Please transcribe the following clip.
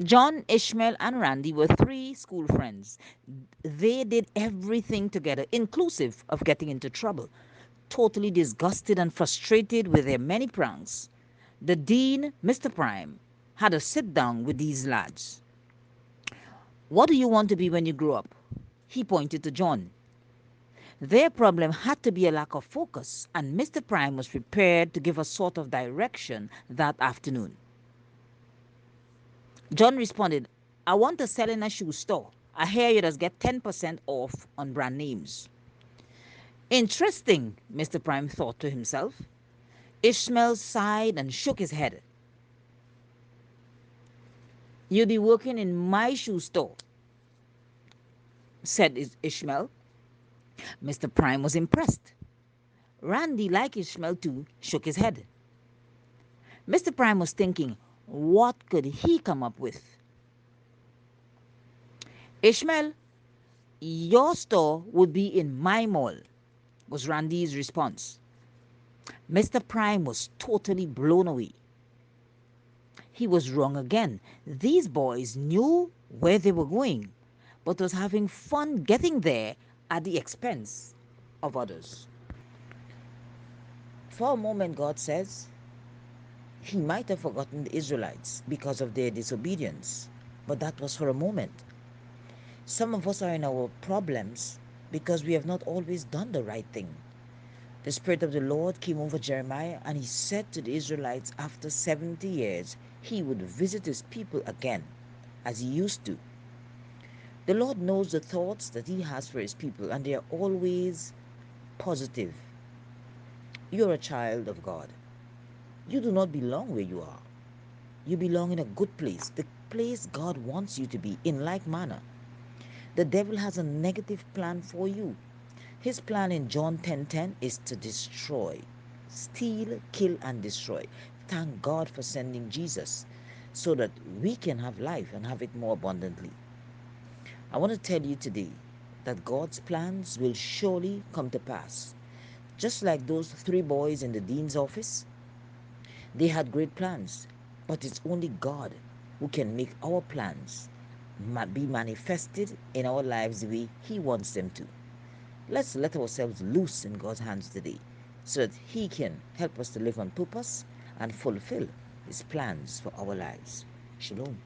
John, Ishmael, and Randy were three school friends. They did everything together, inclusive of getting into trouble. Totally disgusted and frustrated with their many pranks, the dean, Mr. Prime, had a sit down with these lads. What do you want to be when you grow up? He pointed to John. Their problem had to be a lack of focus, and Mr. Prime was prepared to give a sort of direction that afternoon. John responded, I want to sell in a shoe store. I hear you just get 10% off on brand names. Interesting, Mr. Prime thought to himself. Ishmael sighed and shook his head. You'll be working in my shoe store, said Ishmael. Mr. Prime was impressed. Randy, like Ishmael too, shook his head. Mr. Prime was thinking, what could he come up with? Ishmael, your store would be in my mall, was Randy's response. Mr. Prime was totally blown away. He was wrong again. These boys knew where they were going, but was having fun getting there at the expense of others. For a moment, God says, He might have forgotten the Israelites because of their disobedience, but that was for a moment. Some of us are in our problems because we have not always done the right thing. The Spirit of the Lord came over Jeremiah, and he said to the Israelites after 70 years, he would visit his people again, as he used to. The Lord knows the thoughts that he has for his people, and they are always positive. You are a child of God. You do not belong where you are. You belong in a good place, the place God wants you to be, in like manner. The devil has a negative plan for you. His plan in John 10:10 is to destroy, steal, kill, and destroy. Thank God for sending Jesus so that we can have life and have it more abundantly. I want to tell you today that God's plans will surely come to pass. Just like those three boys in the dean's office, they had great plans, but it's only God who can make our plans be manifested in our lives the way He wants them to. Let's let ourselves loose in God's hands today so that He can help us to live on purpose and fulfill His plans for our lives. Shalom.